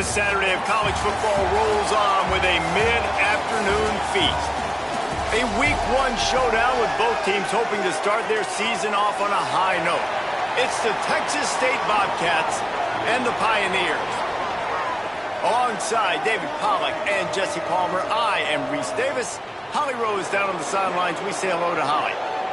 This Saturday of college football rolls on with a mid-afternoon feast. A Week 1 showdown with both teams hoping to start their season off on a high note. It's the Texas State Bobcats and the Pioneers. Alongside David Pollack and Jesse Palmer, I am Reese Davis. Holly Rose down on the sidelines. We say hello to Holly.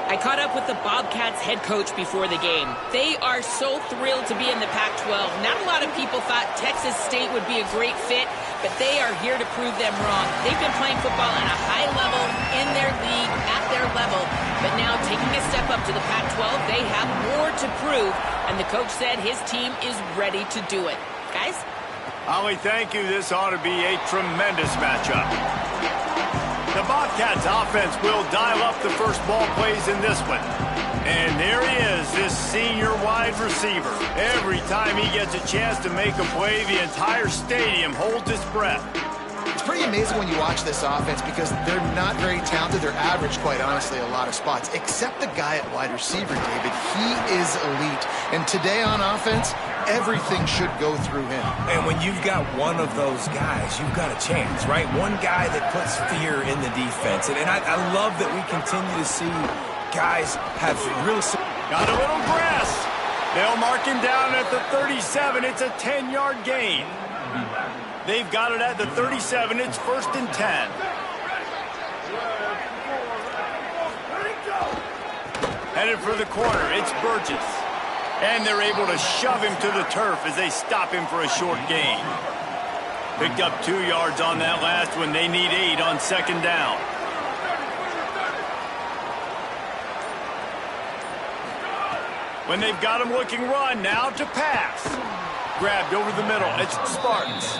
I caught up with the Bobcats head coach before the game. They are so thrilled to be in the Pac-12. Not a lot of people thought Texas State would be a great fit, but they are here to prove them wrong. They've been playing football at a high level in their league, at their level, but now taking a step up to the Pac-12, they have more to prove, and the coach said his team is ready to do it. Guys? Holly, thank you. This ought to be a tremendous matchup. The Bobcats offense will dial up the first ball plays in this one. And there he is, this senior wide receiver. Every time he gets a chance to make a play, the entire stadium holds its breath. It's pretty amazing when you watch this offense because they're not very talented. They're average, quite honestly, a lot of spots. Except the guy at wide receiver, David. He is elite. And today on offense, everything should go through him. And when you've got one of those guys, you've got a chance, right? One guy that puts fear in the defense. And I love that we continue to see guys have real... Got a little grass. They'll mark him down at the 37. It's a 10-yard gain. They've got it at the 37. It's 1st and 10. Headed for the corner. It's Burgess. And they're able to shove him to the turf as they stop him for a short gain. Picked up 2 yards on that last one. They need 8 on 2nd down. When they've got him looking run, now to pass. Grabbed over the middle. It's Spartans.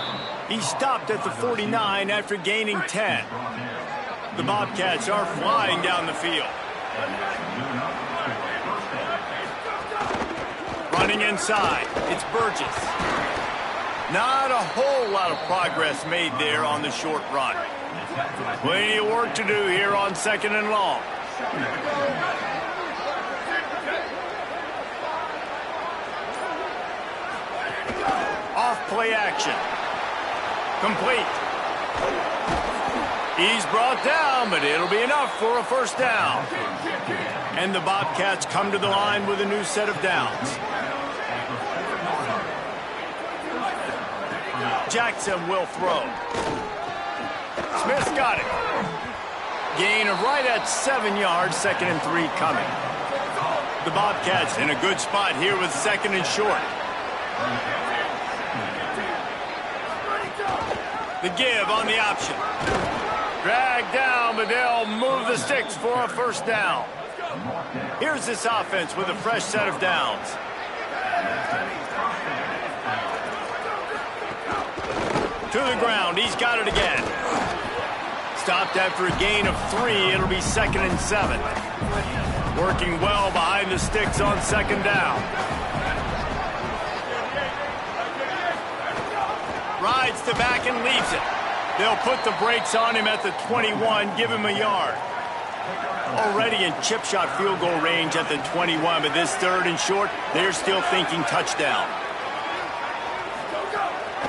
He stopped at the 49 after gaining 10. The Bobcats are flying down the field. Running inside, it's Burgess. Not a whole lot of progress made there on the short run. Plenty of work to do here on 2nd and long. Off play action. Complete. He's brought down, but it'll be enough for a 1st down. And the Bobcats come to the line with a new set of downs. Jackson will throw. Smith's got it. Gain of right at 7 yards, 2nd and 3 coming. The Bobcats in a good spot here with 2nd and short. The give on the option. Dragged down, but they'll move the sticks for a 1st down. Here's this offense with a fresh set of downs. To the ground, he's got it again. Stopped after a gain of 3, it'll be 2nd and 7. Working well behind the sticks on 2nd down. Rides the back and leaves it. They'll put the brakes on him at the 21, give him a yard. Already in chip shot field goal range at the 21, but this 3rd and short, they're still thinking touchdown.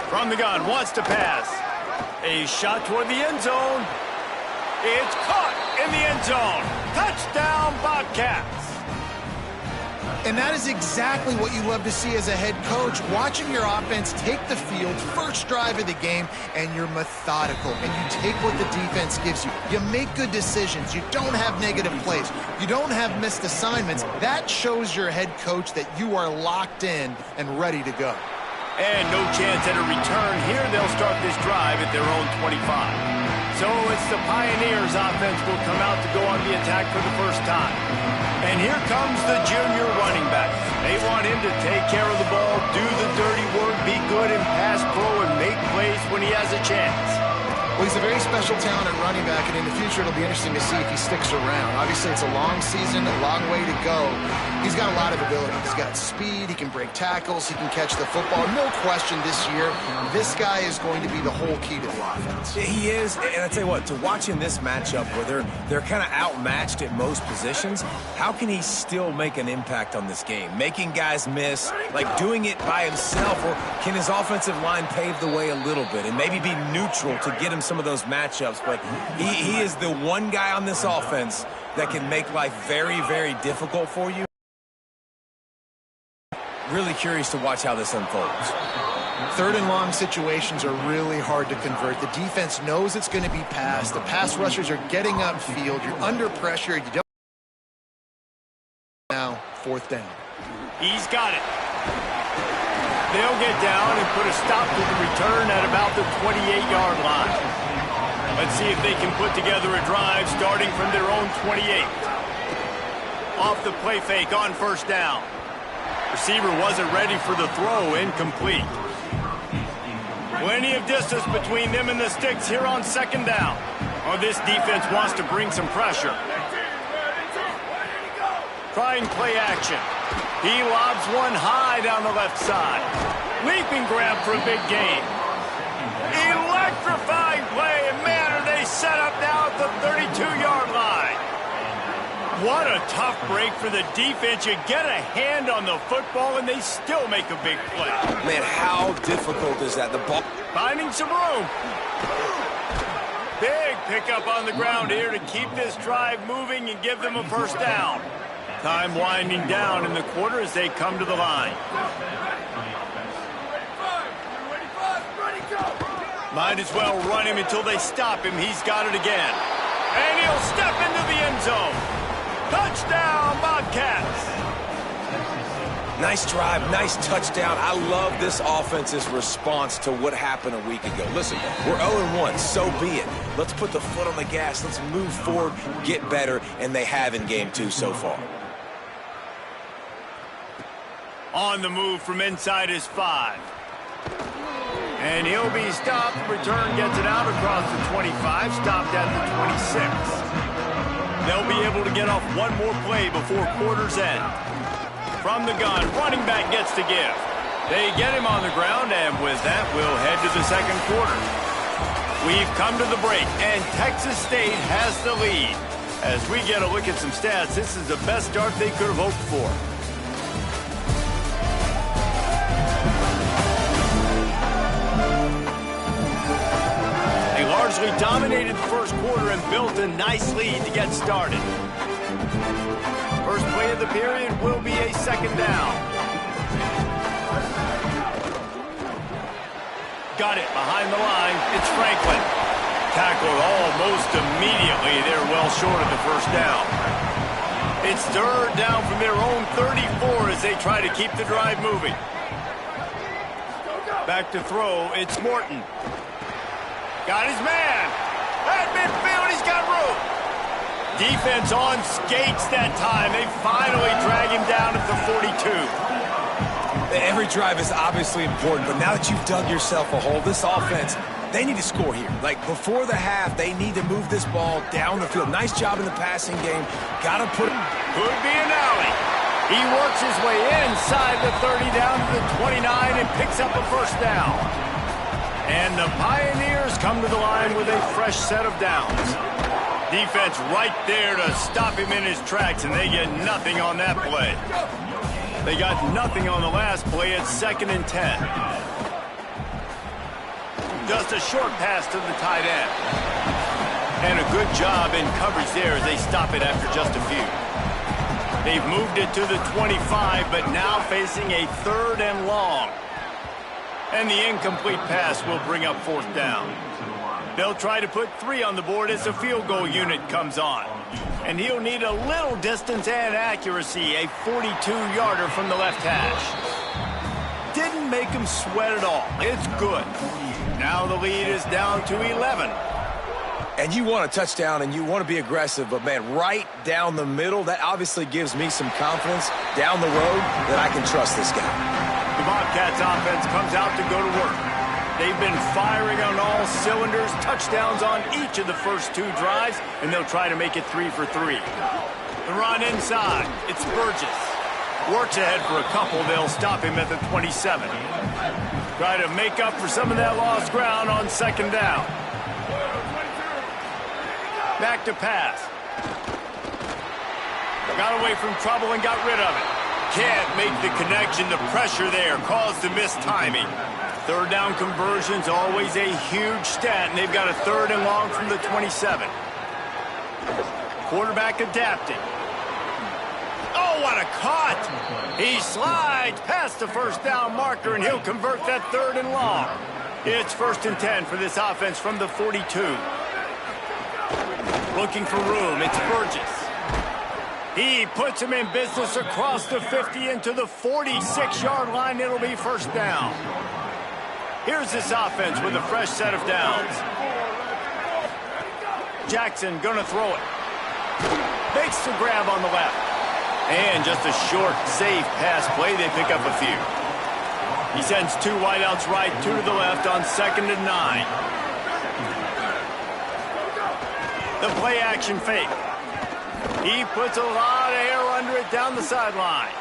From the gun, wants to pass. A shot toward the end zone. It's caught in the end zone. Touchdown, Bobcats. And that is exactly what you love to see as a head coach, watching your offense take the field, first drive of the game, and you're methodical, and you take what the defense gives you. You make good decisions. You don't have negative plays. You don't have missed assignments. That shows your head coach that you are locked in and ready to go. And no chance at a return here. They'll start this drive at their own 25. So it's the Pioneers offense will come out to go on the attack for the 1st time. And here comes the junior running back. They want him to take care of the ball, do the dirty work, be good in pass pro, and make plays when he has a chance. Well, he's a very special talent at running back, and in the future it'll be interesting to see if he sticks around. Obviously, it's a long season, a long way to go. He's got a lot of ability. He's got speed, he can break tackles, he can catch the football. No question this year, this guy is going to be the whole key to the offense. He is, and I tell you what, to watch in this matchup where they're kind of outmatched at most positions, how can he still make an impact on this game? Making guys miss, like doing it by himself, or can his offensive line pave the way a little bit and maybe be neutral to get him some of those matchups? But he is the one guy on this offense that can make life very, very difficult for you. Really curious to watch how this unfolds. Third and long situations are really hard to convert. The defense knows it's going to be passed. The pass rushers are getting upfield. You're under pressure. You don't. Now, fourth down. He's got it. They'll get down and put a stop to the return at about the 28-yard line. Let's see if they can put together a drive starting from their own 28. Off the play fake on first down. Receiver wasn't ready for the throw, incomplete. Plenty of distance between them and the sticks here on second down. Oh, this defense wants to bring some pressure. Trying play action. He lobs one high down the left side. Leaping grab for a big gain. Electrifying play, and man, are they set up now at the 32-yard line. What a tough break for the defense. You get a hand on the football, and they still make a big play. Man, how difficult is that? The ball Finding some room. Big pickup on the ground here to keep this drive moving and give them a first down. Time winding down in the quarter as they come to the line. Might as well run him until they stop him. He's got it again. And he'll step into the end zone. Touchdown, Bobcats. Nice drive, nice touchdown. I love this offense's response to what happened a week ago. Listen, we're 0-1, so be it. Let's put the foot on the gas. Let's move forward, get better, and they have in game 2 so far. On the move from inside his 5. And he'll be stopped. Return gets it out across the 25, stopped at the 26. They'll be able to get off one more play before quarter's end. From the gun, running back gets to give. They get him on the ground, and with that, we'll head to the second quarter. We've come to the break, and Texas State has the lead. As we get a look at some stats, this is the best start they could have hoped for. They largely dominated the first quarter and built a nice lead to get started. First play of the period will be a second down. Got it behind the line. It's Franklin. Tackled almost immediately. They're well short of the first down. It's third down from their own 34 as they try to keep the drive moving. Back to throw. It's Morton. Got his man. At midfield, he's got room. Defense on skates that time. They finally drag him down at the 42. Every drive is obviously important, but now that you've dug yourself a hole, this offense, they need to score here. Like, before the half, they need to move this ball down the field. Nice job in the passing game. Got to put him. Could be an alley. He works his way inside the 30 down to the 29 and picks up a first down. And the Pioneers come to the line with a fresh set of downs. Defense right there to stop him in his tracks, and they get nothing on that play. They got nothing on the last play. It's 2nd and 10. Just a short pass to the tight end. And a good job in coverage there as they stop it after just a few. They've moved it to the 25, but now facing a 3rd and long. And the incomplete pass will bring up 4th down. They'll try to put 3 on the board as the field goal unit comes on. And he'll need a little distance and accuracy, a 42-yarder from the left hash. Didn't make him sweat at all. It's good. Now the lead is down to 11. And you want a touchdown and you want to be aggressive, but, man, right down the middle, that obviously gives me some confidence down the road that I can trust this guy. The Bobcats offense comes out to go to work. They've been firing on all cylinders, touchdowns on each of the first 2 drives, and they'll try to make it 3 for 3. The run inside. It's Burgess. Works ahead for a couple. They'll stop him at the 27. Try to make up for some of that lost ground on 2nd down. Back to pass. Got away from trouble and got rid of it. Can't make the connection. The pressure there caused the missed timing. 3rd down conversion's always a huge stat, and they've got a 3rd and long from the 27. Quarterback adapting. Oh, what a cut! He slides past the 1st down marker, and he'll convert that 3rd and long. It's 1st and 10 for this offense from the 42. Looking for room, it's Burgess. He puts him in business across the 50 into the 46-yard line. It'll be 1st down. Here's this offense with a fresh set of downs. Jackson gonna throw it. Makes the grab on the left. And just a short, safe pass play. They pick up a few. He sends 2 wideouts right, 2 to the left on 2nd and 9. The play action fake. He puts a lot of air under it down the sideline.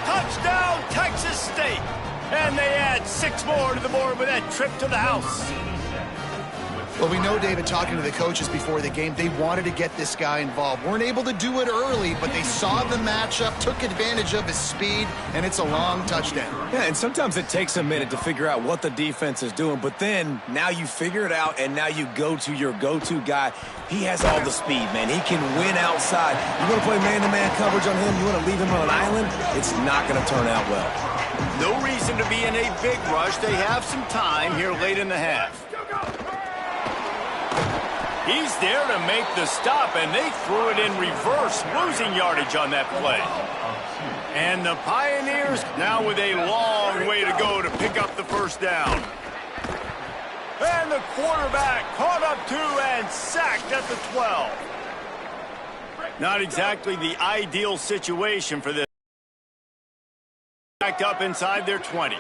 Touchdown, Texas State. And they add 6 more to the board with that trip to the house. Well, we know, David, talking to the coaches before the game, they wanted to get this guy involved. Weren't able to do it early, but they saw the matchup, took advantage of his speed, and it's a long touchdown. Yeah, and sometimes it takes a minute to figure out what the defense is doing, but then now you figure it out, and now you go to your go-to guy. He has all the speed, man. He can win outside. You want to play man-to-man coverage on him? You want to leave him on an island? It's not going to turn out well. No reason to be in a big rush. They have some time here late in the half. He's there to make the stop, and they threw it in reverse, losing yardage on that play. And the Pioneers now with a long way to go to pick up the 1st down. And the quarterback caught up 2 and sacked at the 12. Not exactly the ideal situation for this. Backed up inside their 20.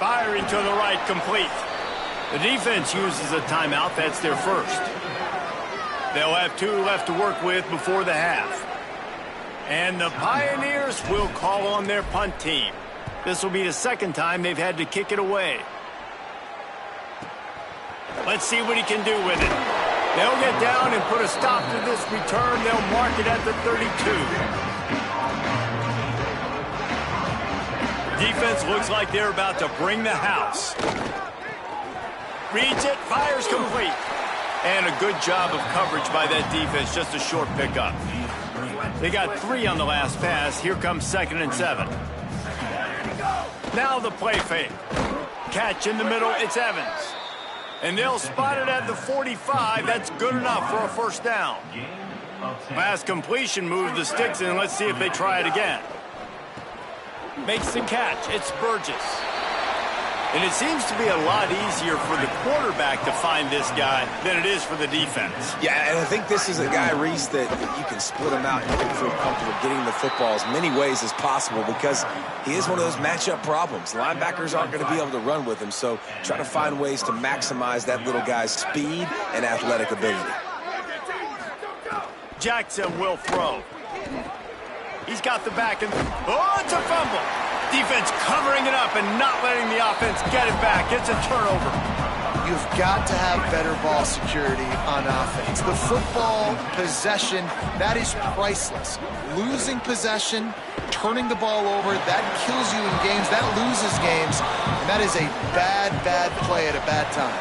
Firing to the right, complete. The defense uses a timeout. That's their 1st. They'll have 2 left to work with before the half. And the Pioneers will call on their punt team. This will be the 2nd time they've had to kick it away. Let's see what he can do with it. They'll get down and put a stop to this return. They'll mark it at the 32. Defense looks like they're about to bring the house. Reads it, fires complete. And a good job of coverage by that defense, just a short pickup. They got 3 on the last pass. Here comes 2nd and 7. Now the play fake. Catch in the middle, it's Evans. And they'll spot it at the 45. That's good enough for a 1st down. Last completion moves the sticks in. Let's see if they try it again. Makes the catch. It's Burgess. And it seems to be a lot easier for the quarterback to find this guy than it is for the defense. Yeah, and I think this is a guy, Reese, that you can split him out and you can feel comfortable getting the football as many ways as possible because he is one of those matchup problems. Linebackers aren't going to be able to run with him, so try to find ways to maximize that little guy's speed and athletic ability. Jackson will throw. He's got the back, and oh, it's a fumble. Defense covering it up and not letting the offense get it back. It's a turnover. You've got to have better ball security on offense. The football possession, that is priceless. Losing possession, turning the ball over, that kills you in games, that loses games, and that is a bad, bad play at a bad time.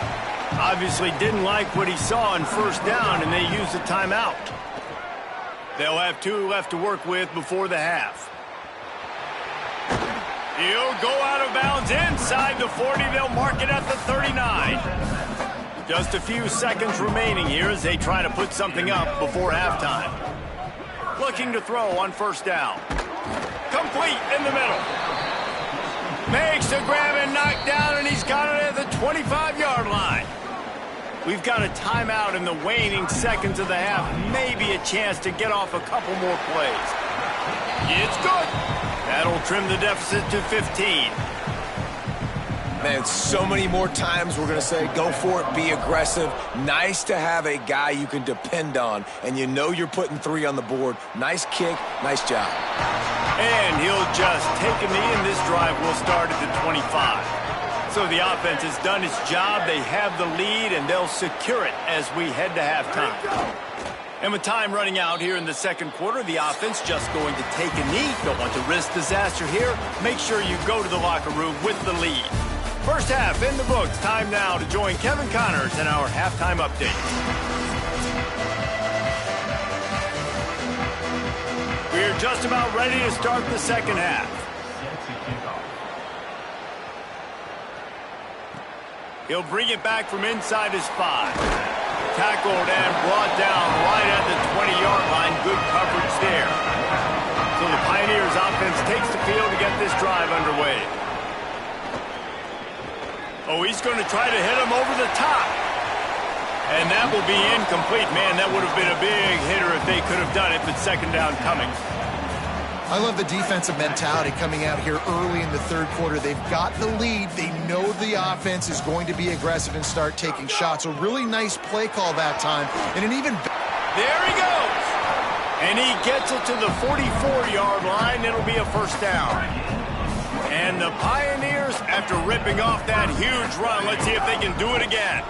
Obviously didn't like what he saw in 1st down, and they used a timeout. They'll have 2 left to work with before the half. He'll go out of bounds inside the 40. They'll mark it at the 39. Just a few seconds remaining here as they try to put something up before halftime. Looking to throw on 1st down. Complete in the middle. Makes the grab and knock down, and he's got it at the 25-yard line. We've got a timeout in the waning seconds of the half. Maybe a chance to get off a couple more plays. It's good. That'll trim the deficit to 15. Man, so many more times we're going to say, go for it, be aggressive. Nice to have a guy you can depend on, and you know you're putting 3 on the board. Nice kick, nice job. And he'll just take a knee, and this drive will start at the 25. So the offense has done its job. They have the lead, and they'll secure it as we head to halftime. And with time running out here in the second quarter, the offense just going to take a knee. Don't want to risk disaster here. Make sure you go to the locker room with the lead. First half in the books. Time now to join Kevin Connors in our halftime update. We're just about ready to start the second half. He'll bring it back from inside his 5. Tackled and brought down right at the 20-yard line. Good coverage there. So the Pioneers offense takes the field to get this drive underway. Oh, he's going to try to hit him over the top. And that will be incomplete. Man, that would have been a big hitter if they could have done it, but second down coming. I love the defensive mentality coming out here early in the third quarter. They've got the lead. They know the offense is going to be aggressive and start taking shots. A really nice play call that time. And an even... There he goes. And he gets it to the 44-yard line. It'll be a first down. And the Pioneers, after ripping off that huge run, let's see if they can do it again.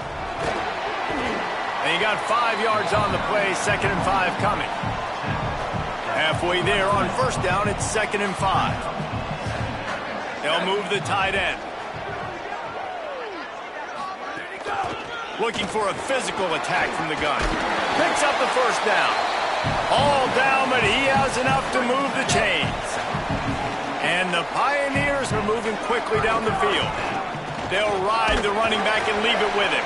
And he got 5 yards on the play, 2nd and 5 coming. Halfway there on first down, it's 2nd and 5. They'll move the tight end. Looking for a physical attack from the gun. Picks up the first down. All down, but he has enough to move the chains. And the Pioneers are moving quickly down the field. They'll ride the running back and leave it with him.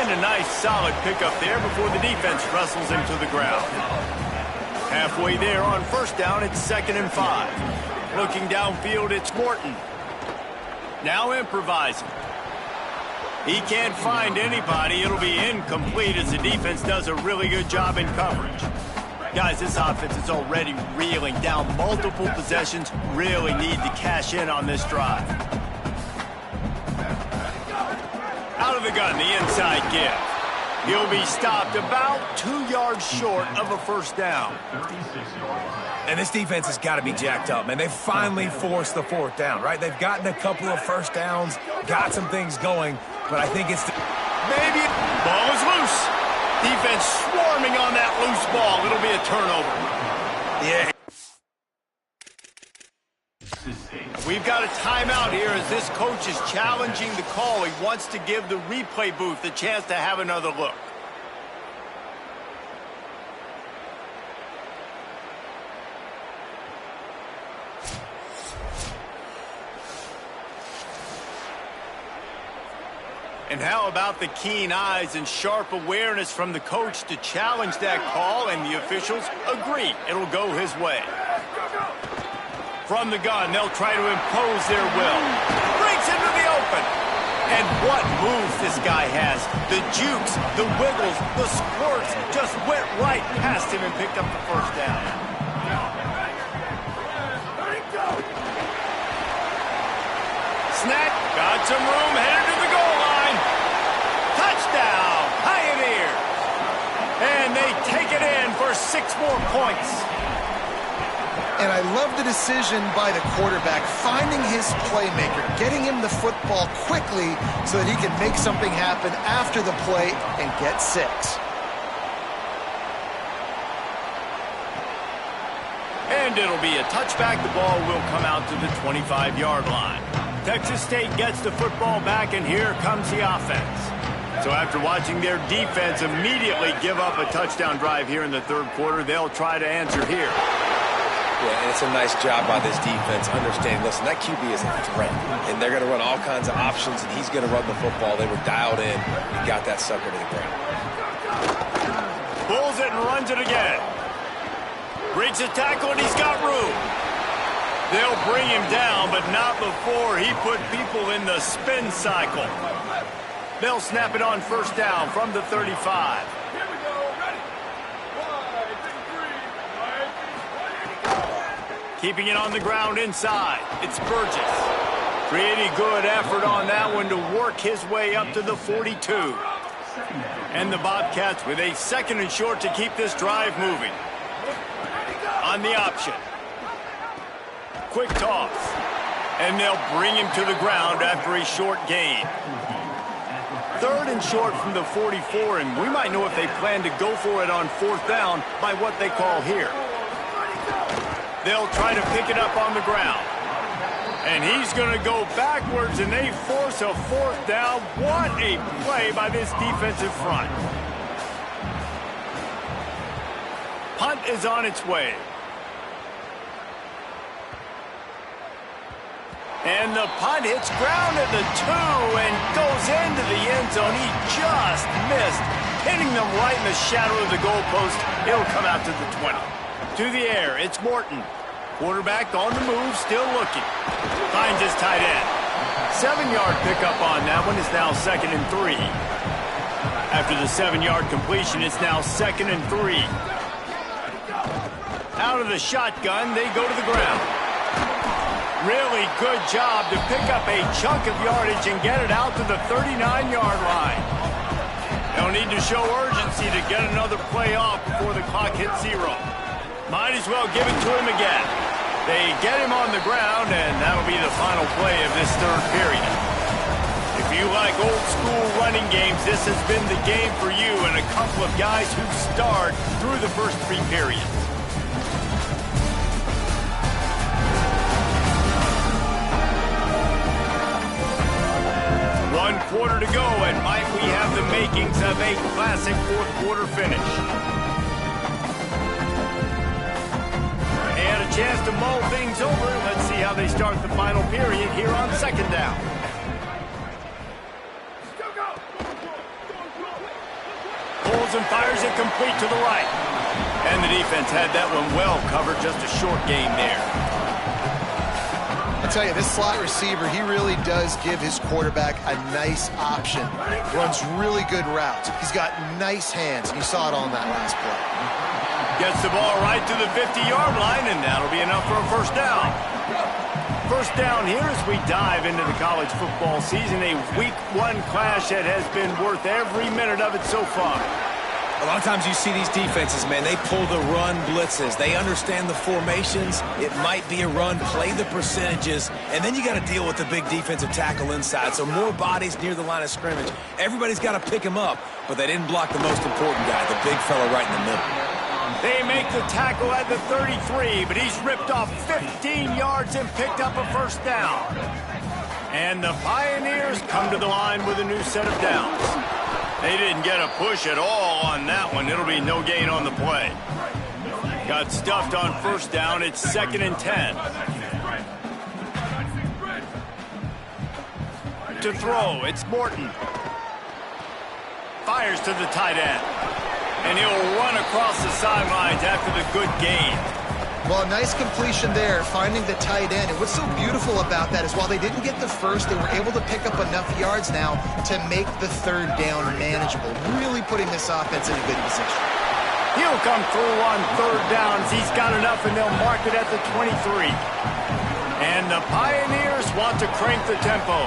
And a nice solid pickup there before the defense wrestles him to the ground. Halfway there on first down, it's 2nd and 5. Looking downfield, it's Morton. Now improvising. He can't find anybody. It'll be incomplete as the defense does a really good job in coverage. Guys, this offense is already reeling down multiple possessions. Really need to cash in on this drive. Out of the gun, the inside give. He'll be stopped about 2 yards short of a first down. And this defense has got to be jacked up, man. They finally forced the 4th down, right? They've gotten a couple of first downs, got some things going, but I think it's... Maybe ball is loose. Defense swarming on that loose ball. It'll be a turnover. Yeah. We've got a timeout here as this coach is challenging the call. He wants to give the replay booth a chance to have another look. And how about the keen eyes and sharp awareness from the coach to challenge that call, and the officials agree. It'll go his way. From the gun, they'll try to impose their will. Breaks into the open. And what moves this guy has. The jukes, the wiggles, the squirts just went right past him and picked up the first down. Snap, got some room, headed to the goal line. Touchdown, Pioneers. And they take it in for 6 more points. And I love the decision by the quarterback, finding his playmaker, getting him the football quickly so that he can make something happen after the play and get 6. And it'll be a touchback. The ball will come out to the 25-yard line. Texas State gets the football back, and here comes the offense. So after watching their defense immediately give up a touchdown drive here in the third quarter, they'll try to answer here. Yeah, and it's a nice job by this defense. Understanding, listen, that QB is a threat, and they're going to run all kinds of options, and he's going to run the football. They were dialed in and got that sucker to the ground. Pulls it and runs it again. Breaks a tackle, and he's got room. They'll bring him down, but not before he put people in the spin cycle. They'll snap it on first down from the 35. Keeping it on the ground inside. It's Burgess. Pretty good effort on that one to work his way up to the 42. And the Bobcats with a 2nd and short to keep this drive moving. On the option. Quick toss. And they'll bring him to the ground after a short gain. 3rd and short from the 44, and we might know if they plan to go for it on 4th down by what they call here. They'll try to pick it up on the ground. And he's going to go backwards, and they force a 4th down. What a play by this defensive front. Punt is on its way. And the punt hits ground at the 2 and goes into the end zone. He just missed, hitting them right in the shadow of the goalpost. It'll come out to the 20. To the air, it's Morton. Quarterback on the move, still looking. Finds his tight end. 7-yard pickup on that one. Is now 2nd and 3. After the 7-yard completion, it's now 2nd and 3. Out of the shotgun, they go to the ground. Really good job to pick up a chunk of yardage and get it out to the 39-yard line. They'll need to show urgency to get another play off before the clock hits 0. Might as well give it to him again. They get him on the ground, and that'll be the final play of this 3rd period. If you like old-school running games, this has been the game for you and a couple of guys who starred through the first 3 periods. One quarter to go, and might we have the makings of a classic 4th quarter finish. And a chance to mull things over. Let's see how they start the final period here on 2nd down. Pulls and fires it complete to the right. And the defense had that one well covered, just a short gain there. I tell you, this slot receiver, he really does give his quarterback a nice option. Runs really good routes. He's got nice hands. You saw it on that last play. Gets the ball right to the 50-yard line, and that'll be enough for a 1st down. 1st down here as we dive into the college football season. A Week 1 clash that has been worth every minute of it so far. A lot of times you see these defenses, man, they pull the run blitzes. They understand the formations. It might be a run, play the percentages, and then you got to deal with the big defensive tackle inside. So more bodies near the line of scrimmage. Everybody's got to pick him up, but they didn't block the most important guy, the big fella right in the middle. They make the tackle at the 33, but he's ripped off 15 yards and picked up a 1st down. And the Pioneers come to the line with a new set of downs. They didn't get a push at all on that one. It'll be no gain on the play. Got stuffed on 1st down. It's 2nd and 10. To throw, it's Morton. Fires to the tight end. And he'll run across the sidelines after the good gain. Well, a nice completion there, finding the tight end. And what's so beautiful about that is while they didn't get the first, they were able to pick up enough yards now to make the 3rd down manageable, really putting this offense in a good position. He'll come through on 3rd downs. He's got enough, and they'll mark it at the 23. And the Pioneers want to crank the tempo.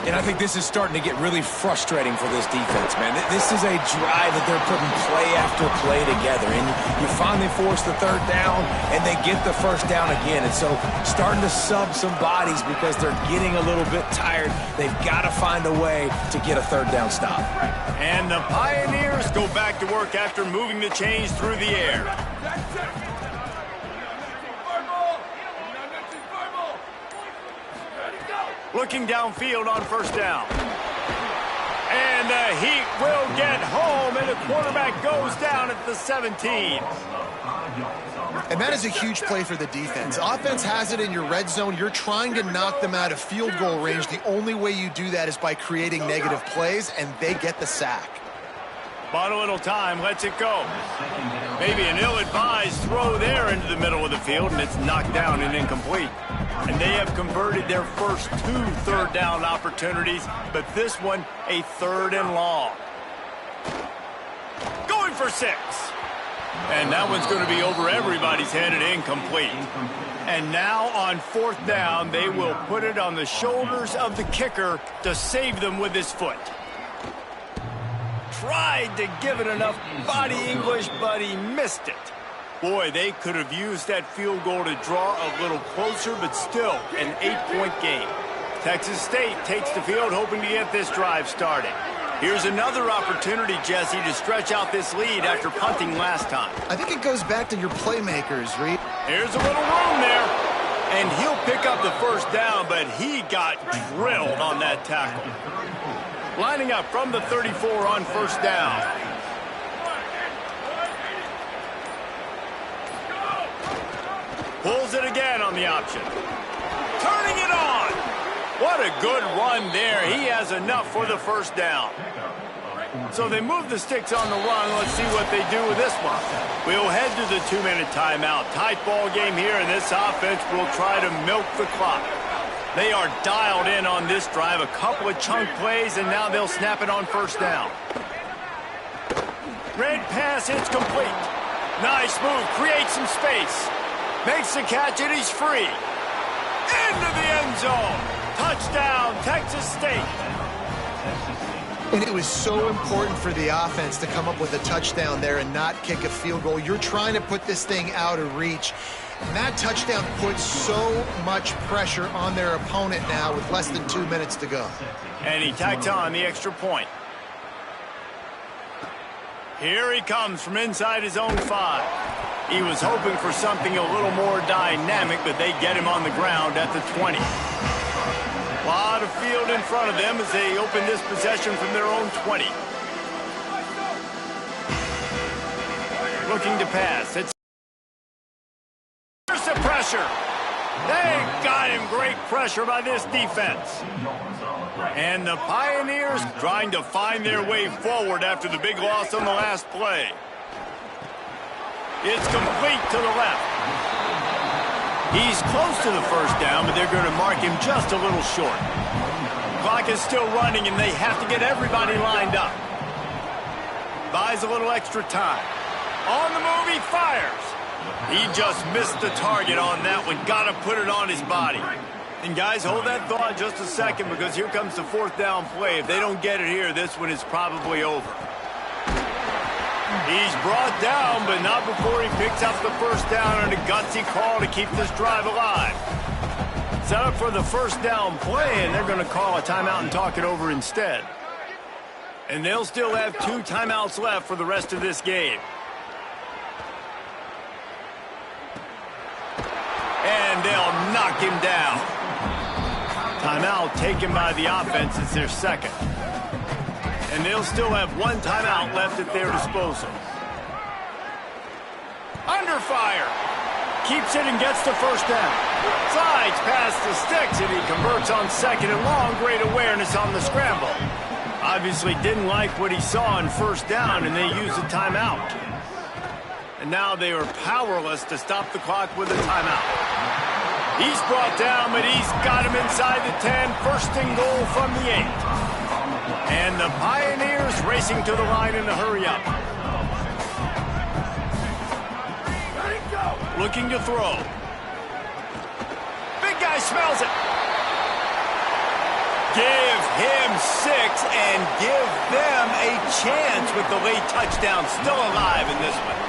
And I think this is starting to get really frustrating for this defense, man. This is a drive that they're putting play after play together. And you finally force the 3rd down, and they get the 1st down again. And so starting to sub some bodies because they're getting a little bit tired. They've got to find a way to get a 3rd down stop. And the Pioneers go back to work after moving the chains through the air. Looking downfield on 1st down. And the Heat will get home, and the quarterback goes down at the 17. And that is a huge play for the defense. Offense has it in your red zone. You're trying to knock them out of field goal range. The only way you do that is by creating negative plays, and they get the sack. Bought a little time, lets it go. Maybe an ill-advised throw there into the middle of the field, and it's knocked down and incomplete. And they have converted their first 2 3rd down opportunities, but this one a 3rd and long. Going for 6. And that one's going to be over everybody's head and incomplete. And now on 4th down, they will put it on the shoulders of the kicker to save them with his foot. Tried to give it enough body English, but he missed it. Boy, they could have used that field goal to draw a little closer, but still an 8-point game. Texas State takes the field, hoping to get this drive started. Here's another opportunity, Jesse, to stretch out this lead after punting last time. I think it goes back to your playmakers, Reed. Here's a little room there. And he'll pick up the first down, but he got drilled on that tackle. Lining up from the 34 on 1st down. Pulls it again on the option. Turning it on. What a good run there. He has enough for the 1st down. So they move the sticks on the run. Let's see what they do with this one. We'll head to the 2-minute timeout. Tight ball game here, and this offense will try to milk the clock. They are dialed in on this drive. A couple of chunk plays, and now they'll snap it on 1st down. Red pass, it's complete. Nice move, creates some space. Makes the catch, and he's free. Into the end zone. Touchdown, Texas State. And it was so important for the offense to come up with a touchdown there and not kick a field goal. You're trying to put this thing out of reach. And that touchdown puts so much pressure on their opponent now with less than 2 minutes to go. And he tacks on the extra point. Here he comes from inside his own 5. He was hoping for something a little more dynamic, but they get him on the ground at the 20. A lot of field in front of them as they open this possession from their own 20. Looking to pass. It's the pressure. They got him. Great pressure by this defense. And the Pioneers trying to find their way forward after the big loss on the last play. It's complete to the left. He's close to the 1st down, but they're going to mark him just a little short. Clock is still running, and they have to get everybody lined up. Buys a little extra time. On the move, he fires. He just missed the target on that one. Got to put it on his body. And, guys, hold that thought just a second, because here comes the 4th down play. If they don't get it here, this one is probably over. He's brought down, but not before he picks up the 1st down on a gutsy call to keep this drive alive. Set up for the 1st down play, and they're going to call a timeout and talk it over instead. And they'll still have 2 timeouts left for the rest of this game. And they'll knock him down. Timeout taken by the offense. It's their 2nd. And they'll still have 1 timeout left at their disposal. Under fire. Keeps it and gets the 1st down. Slides past the sticks, and he converts on 2nd and long. Great awareness on the scramble. Obviously didn't like what he saw on 1st down, and they use a timeout. And now they are powerless to stop the clock with a timeout. He's brought down, but he's got him inside the 10. 1st and goal from the 8. And the Pioneers racing to the line in a hurry-up. Looking to throw. Big guy smells it. Give him 6 and give them a chance with the late touchdown still alive in this one.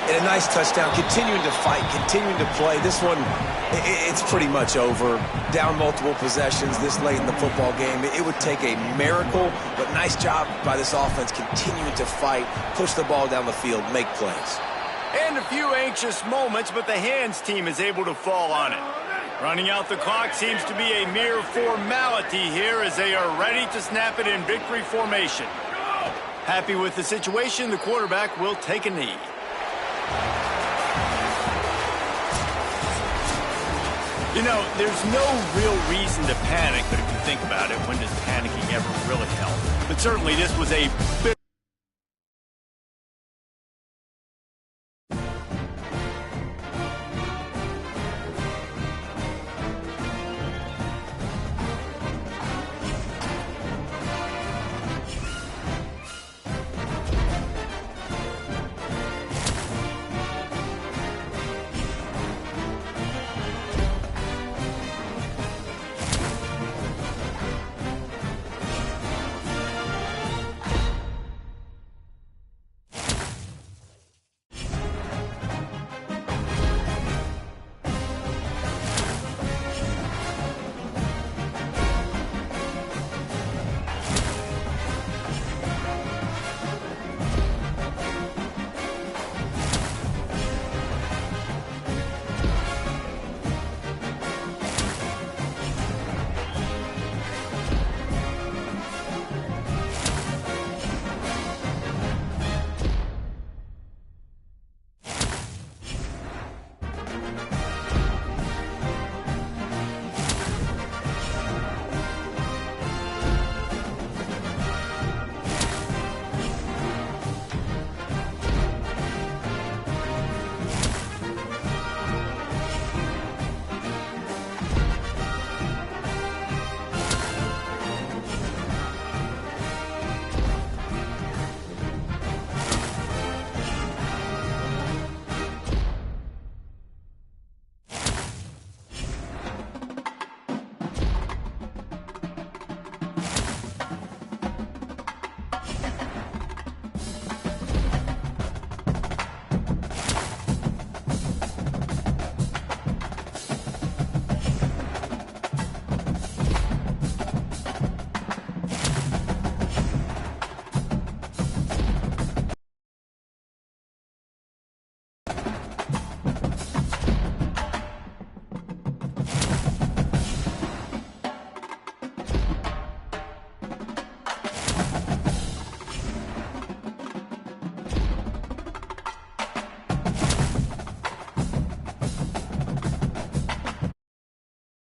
And a nice touchdown, continuing to fight, continuing to play. This one, it's pretty much over. Down multiple possessions this late in the football game. It would take a miracle, but nice job by this offense continuing to fight, push the ball down the field, make plays. And a few anxious moments, but the hands team is able to fall on it. Running out the clock seems to be a mere formality here as they are ready to snap it in victory formation. Happy with the situation, the quarterback will take a knee. You know, there's no real reason to panic, but if you think about it, when does panicking ever really help? But certainly this was a big